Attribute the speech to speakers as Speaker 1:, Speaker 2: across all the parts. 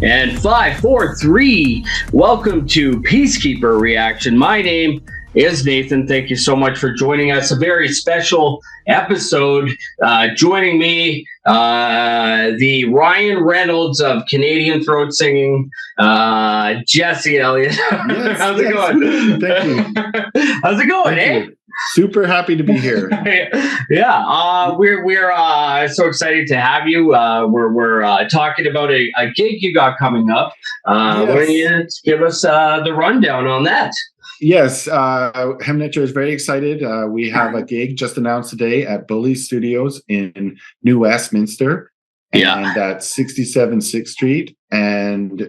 Speaker 1: And 5, 4, 3. Welcome to PeaceKeeper Reaction. My name is Nathan. Thank you so much for joining us. A very special episode. Joining me, the Ryan Reynolds of Canadian throat singing, Jesse Ellytt.
Speaker 2: Yes,
Speaker 1: How's it going?
Speaker 2: Thank you.
Speaker 1: How's it going,
Speaker 2: Thank you. Super happy to be here.
Speaker 1: Yeah, we're so excited to have you. We're talking about a gig you got coming up. Why don't you give us the rundown on that?
Speaker 2: Yes, Hemnitzer is very excited. We have a gig just announced today at Bully Studios in New Westminster, and at 67 6th Street, and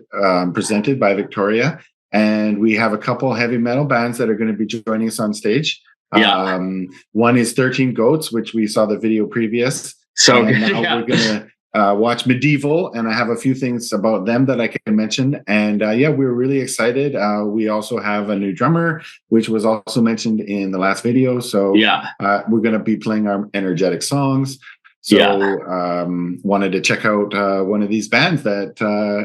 Speaker 2: presented by Victoria. And we have a couple heavy metal bands that are going to be joining us on stage. One is 13 Goats, which we saw the video previous.
Speaker 1: So
Speaker 2: and now we're going to watch Medevil, and I have a few things about them that I can mention. And we're really excited. We also have a new drummer, which was also mentioned in the last video. So we're going to be playing our energetic songs. So wanted to check out one of these bands that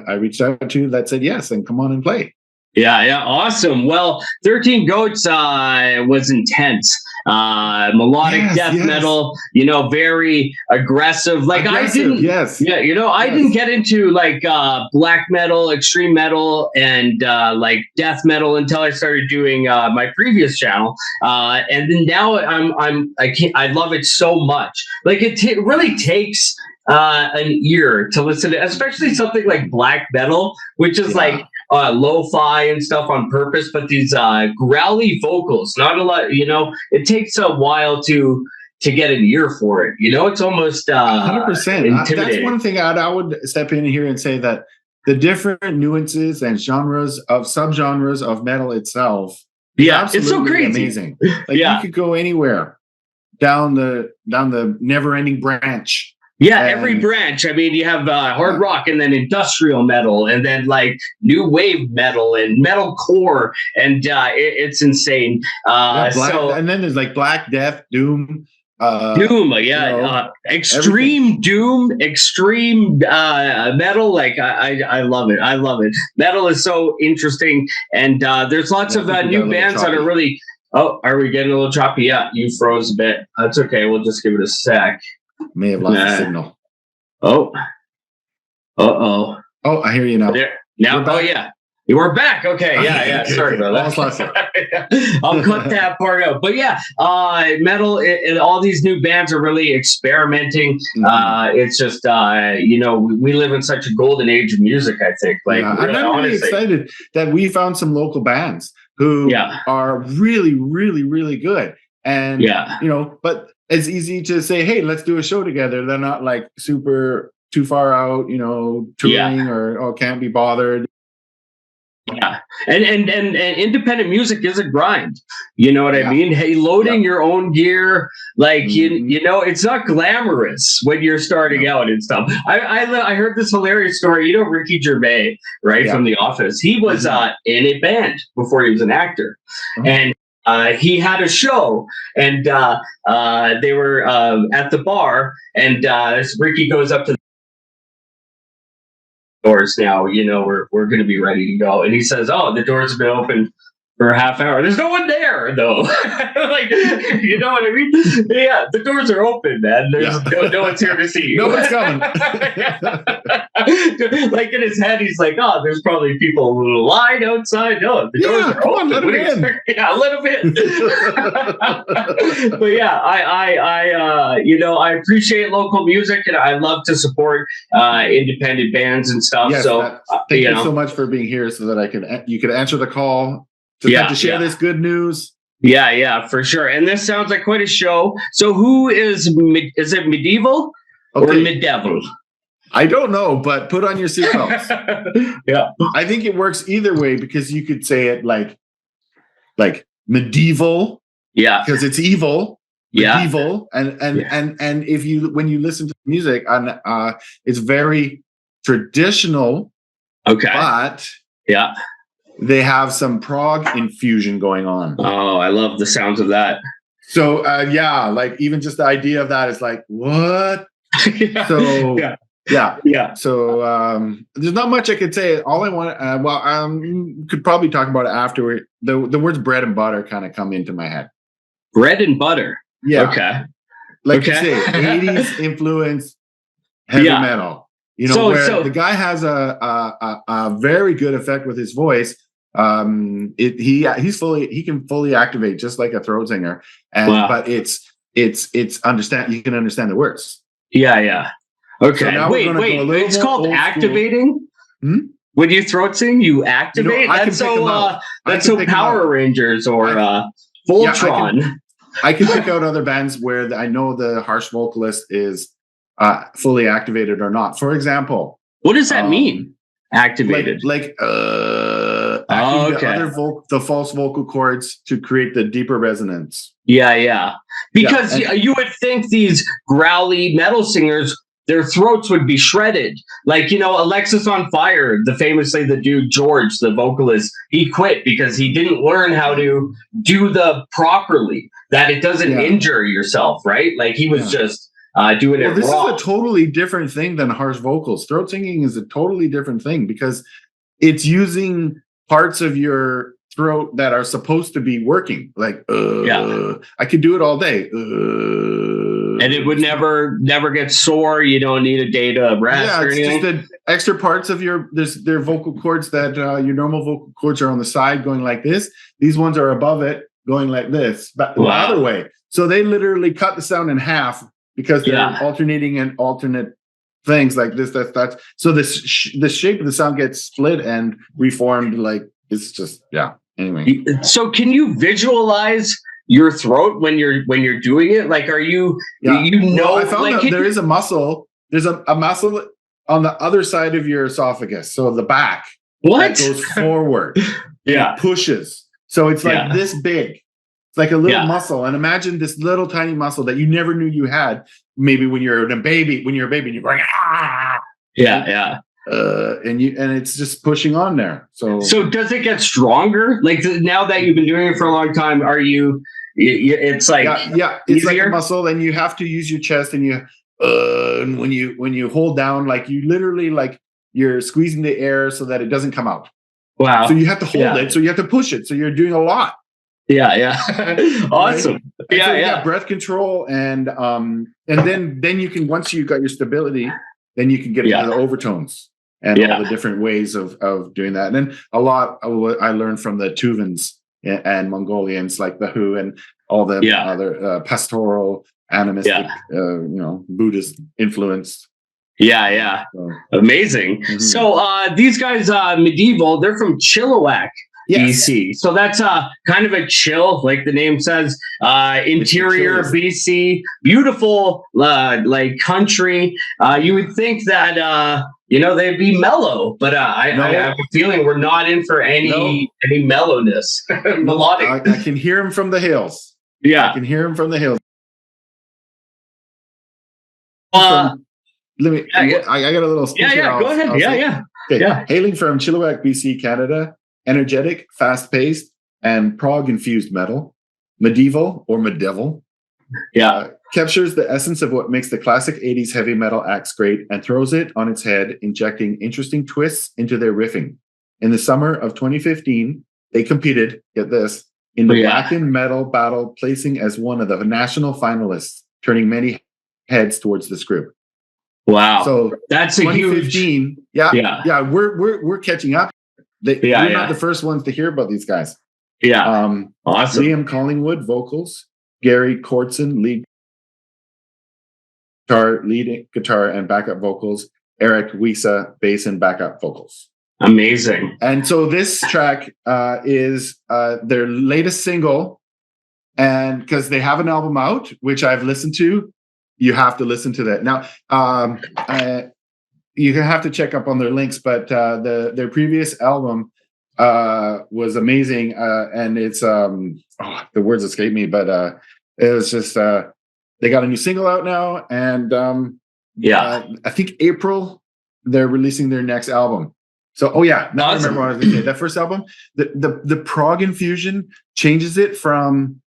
Speaker 2: I reached out to that said yes and come on and play.
Speaker 1: Yeah, awesome. Well, 13 Goats was intense. Melodic death metal, very aggressive. I didn't get into black metal, extreme metal, and death metal until I started doing my previous channel. And then now I love it so much. It really takes an ear to listen to, especially something like black metal, which is lo-fi and stuff on purpose, but these growly vocals, not a lot, it takes a while to get an ear for it. It's almost
Speaker 2: 100%. That's one thing I would step in here and say, that the different nuances and subgenres of metal itself,
Speaker 1: it's so crazy,
Speaker 2: amazing. You could go anywhere down the never-ending branch.
Speaker 1: Every branch. I mean, you have hard rock, and then industrial metal, and then new wave metal and metalcore, and it's insane.
Speaker 2: And then there's Black Death, Doom.
Speaker 1: Extreme everything. Doom, extreme metal. I love it. I love it. Metal is so interesting, and there's lots of new bands that are really. Oh, are we getting a little choppy? Yeah, you froze a bit. That's okay. We'll just give it a sec.
Speaker 2: May have lost the signal.
Speaker 1: Oh,
Speaker 2: I hear you now.
Speaker 1: You are back. Okay, sorry about that. I'll cut that part out. But metal and all these new bands are really experimenting. It's just we live in such a golden age of music, I think.
Speaker 2: I'm really excited that we found some local bands who are really, really, really good. And but it's easy to say, hey, let's do a show together. They're not super too far out, touring or can't be bothered.
Speaker 1: Yeah. And independent music is a grind. You know what I mean? Hey, loading your own gear, it's not glamorous when you're starting out and stuff. I heard this hilarious story. Ricky Gervais, from The Office. He was in a band before he was an actor. And he had a show, and they were at the bar, and Ricky goes up to the doors. Now, we're going to be ready to go. And he says, oh, the doors have been open for a half hour. There's no one there, though. You know what I mean? Yeah, the doors are open, man. There's no one's here to see you.
Speaker 2: Nobody's coming.
Speaker 1: In his head, he's like, oh, there's probably people who line outside. No, the doors are open.
Speaker 2: Let them in.
Speaker 1: Let them in. But I appreciate local music, and I love to support independent bands and stuff.
Speaker 2: Yes,
Speaker 1: so
Speaker 2: thank you so much for being here, so that you could answer the call. To share this good news.
Speaker 1: Yeah, for sure. And this sounds like quite a show. So who is it Medevil or Medevil?
Speaker 2: I don't know, but put on your seatbelts. I think it works either way, because you could say it like medieval. Yeah. Because it's evil. Medieval. And when you listen to the music, it's very traditional. Okay. But they have some prog infusion going on.
Speaker 1: Oh, I love the sounds of that.
Speaker 2: So, even just the idea of that is what? Yeah. So there's not much I could say. All I want, could probably talk about it afterward. The words bread and butter kind of come into my head.
Speaker 1: Bread and butter.
Speaker 2: Yeah.
Speaker 1: Okay.
Speaker 2: Like you say, 80s influence heavy metal. You know, so the guy has a very good effect with his voice. He can fully activate just like a throat singer, but it's understand. You can understand the words.
Speaker 1: Yeah. Okay. So wait. It's called activating. When you throat sing, you activate. You know, that's so Power Rangers or Voltron.
Speaker 2: I can pick out other bands where I know the harsh vocalist is fully activated or not. For example,
Speaker 1: what does that mean? Activated,
Speaker 2: the false vocal cords to create the deeper resonance.
Speaker 1: Yeah. Because you would think these growly metal singers, their throats would be shredded. Like, you know, Alexis on Fire, the dude George, the vocalist, he quit because he didn't learn how to do the properly, that it doesn't injure yourself, right? Like he was just doing it
Speaker 2: this
Speaker 1: wrong.
Speaker 2: Is a totally different thing than harsh vocals. Throat singing is a totally different thing because it's using parts of your throat that are supposed to be working. Like, I could do it all day.
Speaker 1: And it would never get sore. You don't need a day to rest or anything.
Speaker 2: Just the extra parts of their vocal cords that your normal vocal cords are on the side going like this. These ones are above it going like this, but the other way. So they literally cut the sound in half because they're alternating and alternate things like this. That's so the shape of the sound gets split and reformed. Like it's just Anyway,
Speaker 1: so can you visualize your throat when you're doing it? Like, are you I found
Speaker 2: there is a muscle. There's a muscle on the other side of your esophagus, so the back that goes forward. It pushes. So it's like this big. It's like a little muscle. And imagine this little tiny muscle that you never knew you had. Maybe when you're a baby, and you're going and it's just pushing on there. So
Speaker 1: does it get stronger? Like now that you've been doing it for a long time, are you? It's like
Speaker 2: it's like a muscle, and you have to use your chest, and and when you hold down, like you literally like you're squeezing the air so that it doesn't come out.
Speaker 1: Wow!
Speaker 2: So you have to hold it, so you have to push it, so you're doing a lot.
Speaker 1: Yeah. Awesome.
Speaker 2: Right? Breath control, and then you can, once you got your stability, then you can get into the overtones and all the different ways of doing that. And then a lot of what I learned from the Tuvans and Mongolians, like the Hu and all the other pastoral, animistic, Buddhist influenced.
Speaker 1: Yeah. Amazing. Mm-hmm. So these guys, Medevil, they're from Chilliwack, BC. So that's kind of a chill, like the name says, interior BC, beautiful, like country. You would think that, they'd be mellow, but I have a feeling we're not in for any mellowness. Melodic.
Speaker 2: I can hear him from the hills.
Speaker 1: Yeah.
Speaker 2: I can hear him from the hills. I got a little.
Speaker 1: Go ahead.
Speaker 2: Okay. Hailing from Chilliwack, BC, Canada, energetic, fast-paced, and prog-infused metal, Medevil or Medevil, captures the essence of what makes the classic 80s heavy metal acts great and throws it on its head, injecting interesting twists into their riffing. In the summer of 2015, they competed, get this, in the Blackened Metal Battle, placing as one of the national finalists, turning many heads towards this group.
Speaker 1: Wow!
Speaker 2: So
Speaker 1: that's a
Speaker 2: 2015.
Speaker 1: Huge.
Speaker 2: We're catching up. We're not the first ones to hear about these guys.
Speaker 1: Awesome.
Speaker 2: Liam Collingwood, vocals. Gary Kortson, lead guitar and backup vocals. Eric Wisa, bass and backup vocals.
Speaker 1: Amazing.
Speaker 2: And so this track is their latest single, and because they have an album out, which I've listened to. You have to listen to that. Now, you have to check up on their links, but their previous album was amazing, and it's the words escape me, but it was just they got a new single out now, and I think April they're releasing their next album. So now I remember what I was going to say. That first album, the prog infusion changes it from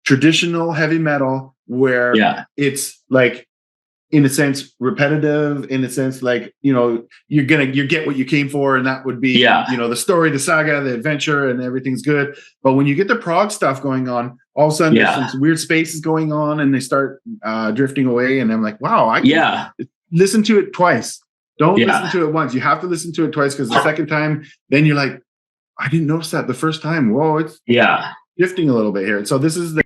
Speaker 2: traditional heavy metal, where it's like in a sense repetitive, in a sense like, you know, you get what you came for, and that would be, you know, the story, the saga, the adventure, and everything's good. But when you get the prog stuff going on, all of a sudden there's some weird spaces going on, and they start drifting away, and I'm like, wow, I can listen to it twice. Don't listen to it once. You have to listen to it twice, because the second time, then you're like, I didn't notice that the first time. Whoa, it's drifting a little bit here. So this is the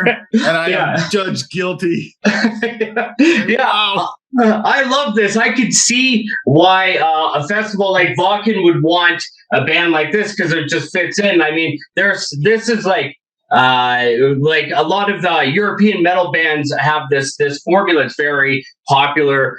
Speaker 2: and I am judged guilty.
Speaker 1: Wow. I love this. I could see why a festival like Vakken would want a band like this, because it just fits in. I mean, this is like a lot of the European metal bands have this formula. It's very popular.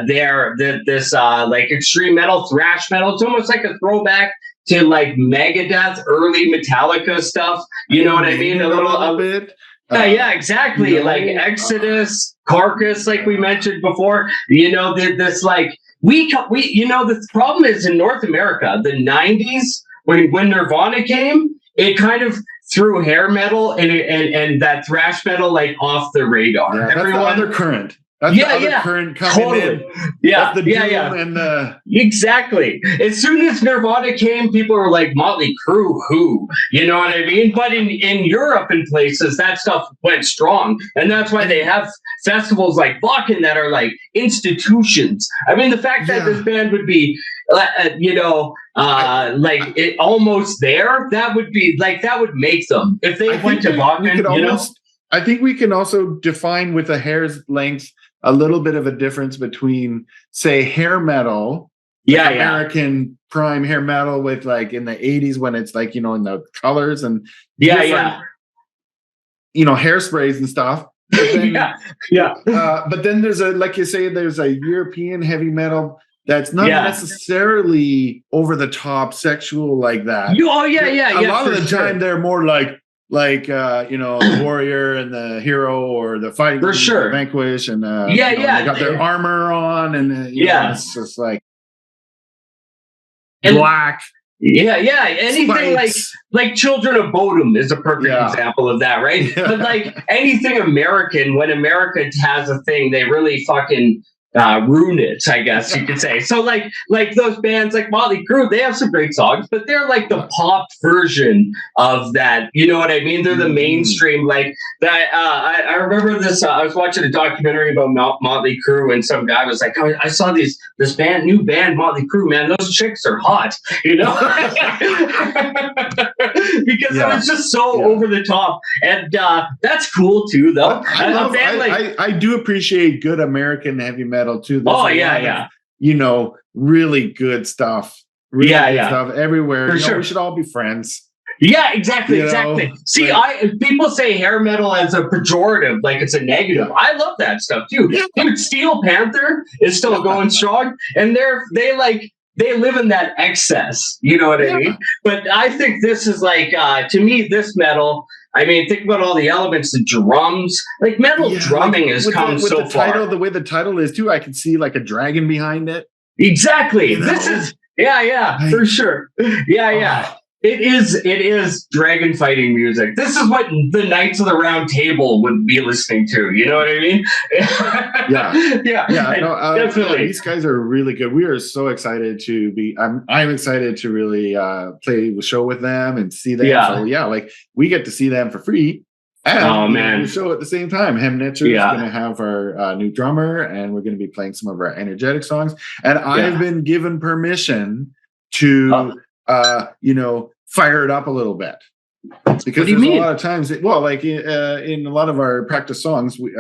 Speaker 1: This like extreme metal, thrash metal. It's almost like a throwback to like Megadeth, early Metallica stuff. You know what I mean? A little bit. Yeah, exactly. Like Exodus, Carcass, like we mentioned before. You know, this like we you know, the problem is in North America, the 90s when Nirvana came, it kind of threw hair metal and that thrash metal like off the radar.
Speaker 2: Yeah, that's the undercurrent. That's the other current coming in.
Speaker 1: Yeah,
Speaker 2: that's the and the...
Speaker 1: Exactly. As soon as Nirvana came, people were like, Motley Crue, who? You know what I mean? But in Europe and places, that stuff went strong. And that's why they have festivals like Vakken that are like institutions. I mean, the fact that this band would be, you know, like it almost there, that would be like, that would make them. If they went to Vakken, you know?
Speaker 2: I think we can also define with a hair's length a little bit of a difference between, say, hair metal, American prime hair metal with like in the 80s when it's like, you know, in the colors and you know, hairsprays and stuff. But then, but then there's like you say, there's a European heavy metal that's not necessarily over the top sexual like that. A lot of the time they're more like you know, the warrior and the hero or the fighting
Speaker 1: for sure
Speaker 2: vanquish and they got their armor on and you know, it's just like black.
Speaker 1: Anything spikes. like Children of Bodom is a perfect example of that, right? But like anything American, when America has a thing, they really fucking ruin it, I guess you could say. So like those bands like Motley Crue, they have some great songs, but they're like the pop version of that. You know what I mean? They're the mainstream like that. I remember this. I was watching a documentary about Motley Crue, and some guy was like, "I saw this new band Motley Crue. Man, those chicks are hot." You know, because it was just so over the top, and that's cool too, though.
Speaker 2: I do appreciate good American heavy metal too.
Speaker 1: There's
Speaker 2: you know, really good stuff. Good stuff everywhere. For sure. We should all be friends.
Speaker 1: Yeah, exactly. See, people say hair metal as a pejorative, like it's a negative. I love that stuff too. Dude, Steel Panther is still going strong, and they live in that excess. You know what I mean? But I think this is like, to me, this metal. I mean, think about all the elements, the drums. Like metal drumming has come so far.
Speaker 2: The way the title is too, I can see like a dragon behind it.
Speaker 1: Exactly. You know? This is for sure. It is dragon fighting music. This is what the Knights of the Round Table would be listening to. You know what I mean?
Speaker 2: Definitely. These guys are really good. We are so excited to be. I'm excited to really play the show with them and see them. So like we get to see them for free. And the show at the same time. Hemnitzer is going to have our new drummer, and we're going to be playing some of our energetic songs. And I've been given permission to, you know, fire it up a little bit. Because there's a lot of times, in a lot of our practice songs, we,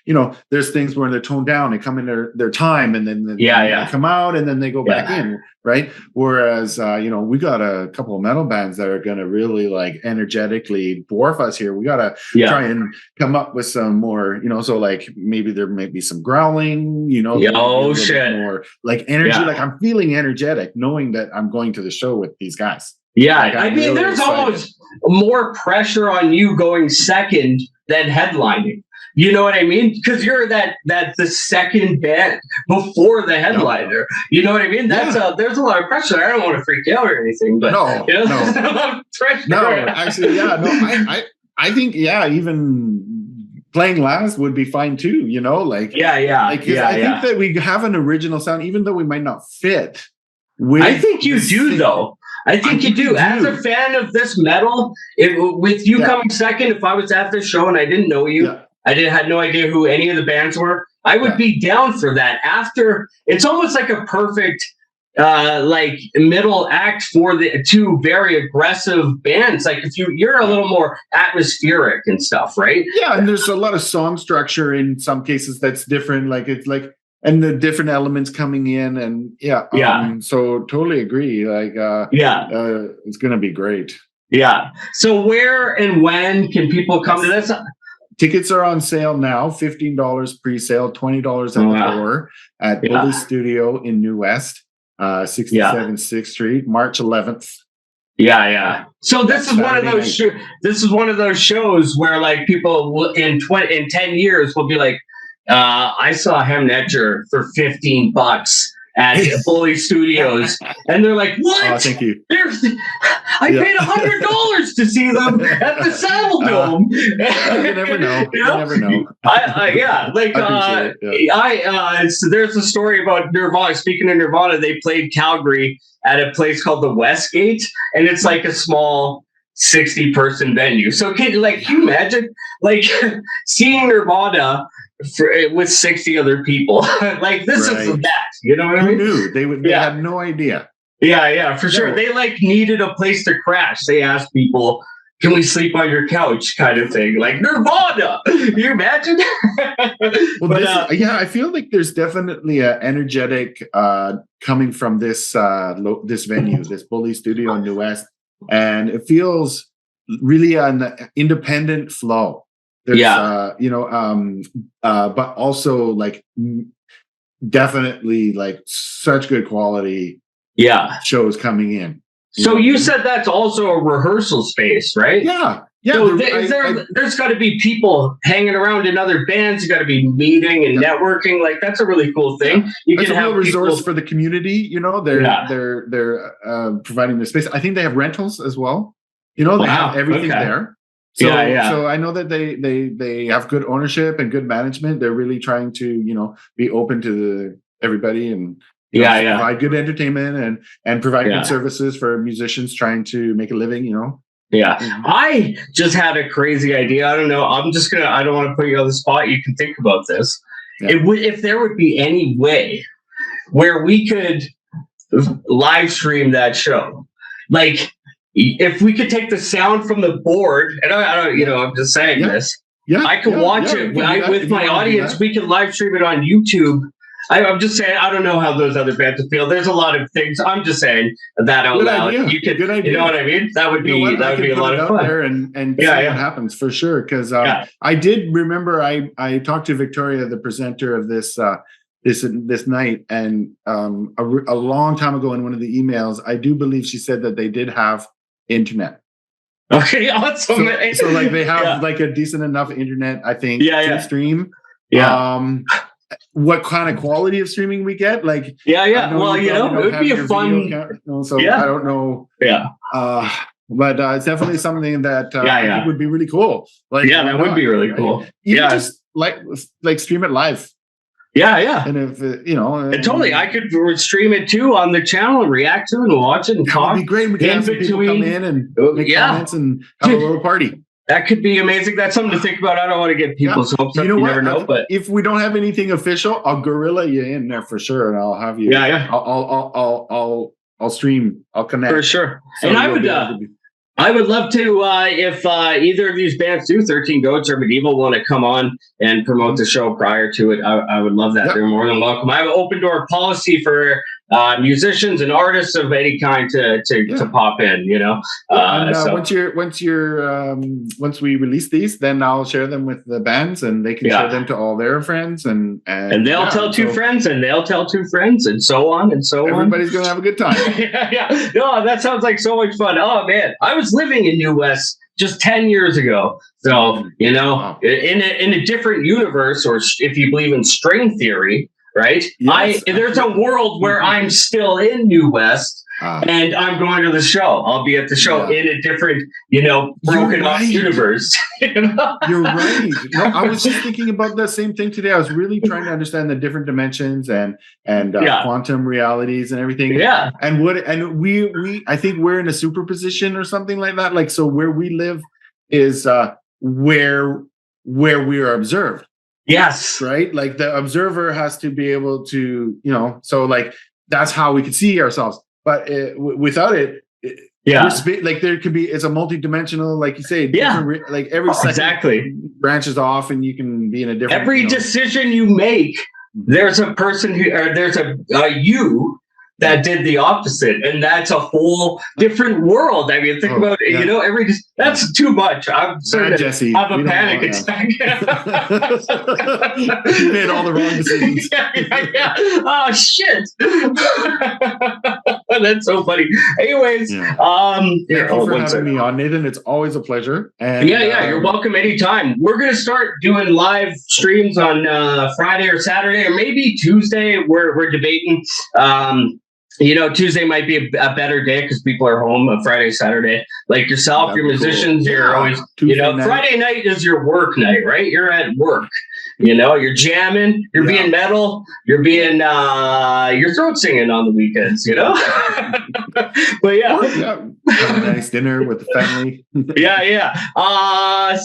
Speaker 2: you know, there's things where they're toned down, they come in their time, and then they come out, and then they go back in, right? Whereas, you know, we got a couple of metal bands that are going to really like energetically dwarf us here. We got to try and come up with some more, you know, so like maybe there may be some growling, you know, more like energy. Like I'm feeling energetic knowing that I'm going to the show with these guys.
Speaker 1: Like, I mean, really there's almost more pressure on you going second than headlining. You know what I mean? Because you're the second band before the headliner. You know what I mean? There's a lot of pressure. I don't want to freak you out or anything, but there's a lot of pressure.
Speaker 2: Actually, I think even playing last would be fine too. You know, I think that we have an original sound, even though we might not fit.
Speaker 1: I think you do, though. I think you do. As a fan of this metal, with you coming second, if I was at this show and I didn't know you, I had no idea who any of the bands were, I would be down for that. After, it's almost like a perfect like middle act for the two very aggressive bands. Like if you're a little more atmospheric and stuff, right?
Speaker 2: Yeah, and there's a lot of song structure in some cases that's different. Like it's like, and the different elements coming in, and so totally agree. Like it's gonna be great.
Speaker 1: Yeah. So where and when can people come to this?
Speaker 2: Tickets are on sale now, $15 pre-sale, $20 at the door at Bully Studio in New West, 67 6th Street, March 11th.
Speaker 1: Yeah. So this is one of those. This is one of those shows where like people in 10 years will be like, I saw Hemnetcher for $15 at Bully Studios, and they're like, "What?
Speaker 2: Oh, thank you.
Speaker 1: I paid $100 to see them at the Saddle Dome."
Speaker 2: You never know. You never know.
Speaker 1: So there's a story about Nirvana. Speaking of Nirvana, they played Calgary at a place called the Westgate, and it's like a small 60-person venue. So can you imagine like seeing Nirvana with 60 other people? Like this is that, you know what I mean?
Speaker 2: Who knew? They had no idea.
Speaker 1: Yeah, for sure. They needed a place to crash. They asked people, "Can we sleep on your couch?" kind of thing. Like Nirvana. Can you imagine?
Speaker 2: I feel like there's definitely an energetic coming from this this venue, this Bully Studio in New West, and it feels really an independent flow. There's, but also like definitely like such good quality shows coming in.
Speaker 1: So you said that's also a rehearsal space, right?
Speaker 2: Yeah.
Speaker 1: So there's got to be people hanging around in other bands. You got to be meeting and networking. Like that's a really cool thing. You can have a resource
Speaker 2: for the community. You know, they're providing the space. I think they have rentals as well. You know, they have everything there. So, so I know that they have good ownership and good management. They're really trying to, be open to everybody and provide good entertainment and provide good services for musicians trying to make a living,
Speaker 1: Yeah. I just had a crazy idea. I don't know. I don't want to put you on the spot. You can think about this. Yeah. If there would be any way where we could live stream that show, like, if we could take the sound from the board, and I don't, I'm just saying this. Yeah, I could watch it with my audience. We can live stream it on YouTube. I'm just saying. I don't know how those other bands feel. There's a lot of things. I'm just saying that out loud. You could, good idea. You know what I mean? That would be a lot of fun.
Speaker 2: There and see what happens for sure. Because I did remember I talked to Victoria, the presenter of this night, and a long time ago in one of the emails, I do believe she said that they did have internet.
Speaker 1: Okay, awesome.
Speaker 2: So like they have like a decent enough internet, I think, to stream.
Speaker 1: Yeah.
Speaker 2: What kind of quality of streaming we get? Like,
Speaker 1: well, it would be a fun.
Speaker 2: I don't know.
Speaker 1: Yeah.
Speaker 2: But it's definitely something that I think would be really cool. Like,
Speaker 1: that would be really cool.
Speaker 2: Even just like stream it live.
Speaker 1: Yeah.
Speaker 2: And if and
Speaker 1: totally, I could stream it too on the channel and react to it and watch it and talk.
Speaker 2: That'd be great. We can have some people come in and make comments and have a little party.
Speaker 1: That could be amazing. That's something to think about. I don't want to get people's hopes up. You never know. But
Speaker 2: if we don't have anything official, I'll guerrilla you in there for sure, and I'll have you.
Speaker 1: Yeah.
Speaker 2: I'll stream. I'll connect
Speaker 1: for sure. So and I would love to if either of these bands do, 13 Goats or Medevil, want to come on and promote the show prior to it. I would love that. Yep. They're more than welcome. I have an open door policy for musicians and artists of any kind to pop in.
Speaker 2: Once we release these, then I'll share them with the bands, and they can share them to all their friends, and
Speaker 1: they'll tell two friends, and they'll tell two friends, and so on and so
Speaker 2: Everybody's gonna have a good time.
Speaker 1: Yeah. No, that sounds like so much fun. Oh man, I was living in New West just 10 years ago. So, in a different universe, or if you believe in string theory, right? Yes, there's a world where I'm still in New West and I'm going to the show. I'll be at the show in a different, broken off universe.
Speaker 2: You're right. No, I was just thinking about the same thing today. I was really trying to understand the different dimensions and quantum realities and everything.
Speaker 1: Yeah.
Speaker 2: And we I think we're in a superposition or something like that. Like, so where we live is where we are observed.
Speaker 1: Yes.
Speaker 2: Right. Like the observer has to be able to, so like that's how we could see ourselves. But without it, like there could be, it's a multi-dimensional, like you say, like every second branches off, and you can be in a different.
Speaker 1: Every decision you make, there's a person who, or there's a you that did the opposite, and that's a whole different world. I mean, think about it. You know, that's too much. I'm starting to have a panic attack.
Speaker 2: You made all the wrong decisions.
Speaker 1: Oh shit! That's so funny. Anyways,
Speaker 2: thank you for having me on, Nathan. It's always a pleasure. And
Speaker 1: you're welcome anytime. We're gonna start doing live streams on Friday or Saturday, or maybe Tuesday. We're debating. You know, Tuesday might be a better day because people are home. Friday, Saturday, like yourself, your musicians, you're always, Tuesday night. Friday night is your work night, right? You're at work. You know, you're jamming, you're being metal, you're being, you're throat singing on the weekends, you know? But
Speaker 2: have a nice dinner with the family.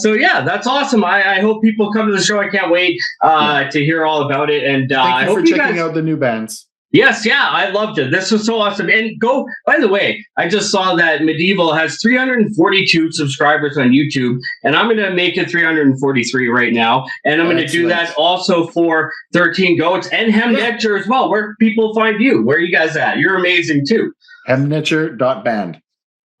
Speaker 1: So that's awesome. I hope people come to the show. I can't wait to hear all about it. And
Speaker 2: thank you for checking out the new bands.
Speaker 1: Yes, I loved it. This was so awesome. And by the way, I just saw that Medevil has 342 subscribers on YouTube, and I'm going to make it 343 right now. And I'm going to do that also for 13 Goats and Hemnetcher as well. Where people find you? Where are you guys at? You're amazing too.
Speaker 2: Hemnetcher.band.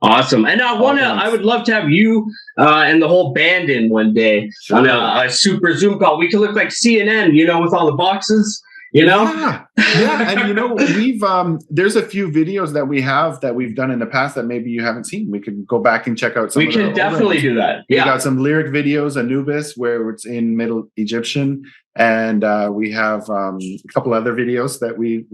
Speaker 1: Awesome. And I would love to have you and the whole band in one day on a super Zoom call. We could look like CNN, you know, with all the boxes. You know,
Speaker 2: and you know, we've there's a few videos that we've done in the past that maybe you haven't seen. We could go back and check out some.
Speaker 1: We can definitely do that.
Speaker 2: We got some lyric videos, Anubis, where it's in Middle Egyptian, and we have a couple other videos that we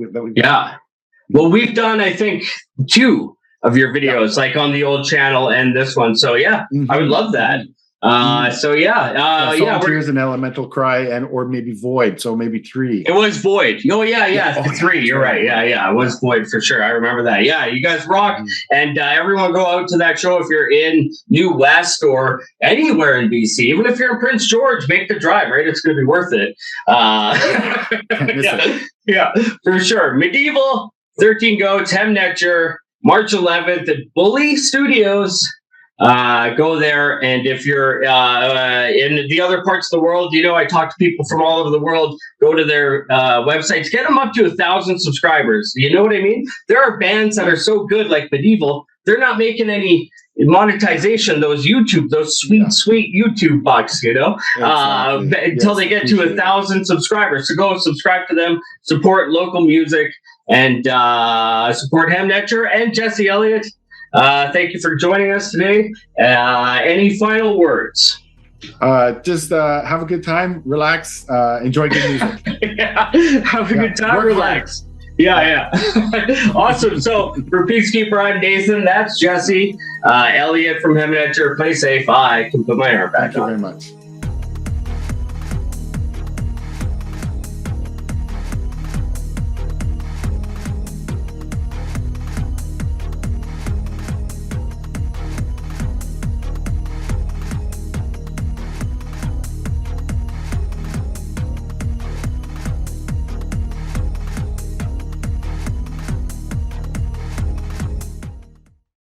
Speaker 1: well, we've done, I think, 2 of your videos, like on the old channel and this one. So I would love that.
Speaker 2: Tears and Elemental Cry, or maybe Void. So maybe 3.
Speaker 1: It was Void. 3. You're right. It was Void for sure. I remember that. Yeah, you guys rock. And everyone go out to that show if you're in New West or anywhere in BC. Even if you're in Prince George, make the drive. Right, it's going to be worth it. For sure. Medevil, 13 Goats, Hemnetcher, March 11th at Bully Studios. Go there, and if you're in the other parts of the world, you know, I talk to people from all over the world. Go to their websites, get them up to 1,000 subscribers. You know what I mean? There are bands that are so good, like Medevil, they're not making any monetization. Those sweet YouTube bucks, you know, until they get to 1,000 subscribers. So go subscribe to them, support local music, and support Hemnetcher and Jesse Ellytt. Thank you for joining us today. Any final words?
Speaker 2: Just have a good time, relax, enjoy good music.
Speaker 1: Have a good time, relax. Awesome. So for PeaceKeeper, I'm Nathan. That's Jesse Ellytt from Hemnetcher. Play safe. I can put my arm back on.
Speaker 2: Thank you very much.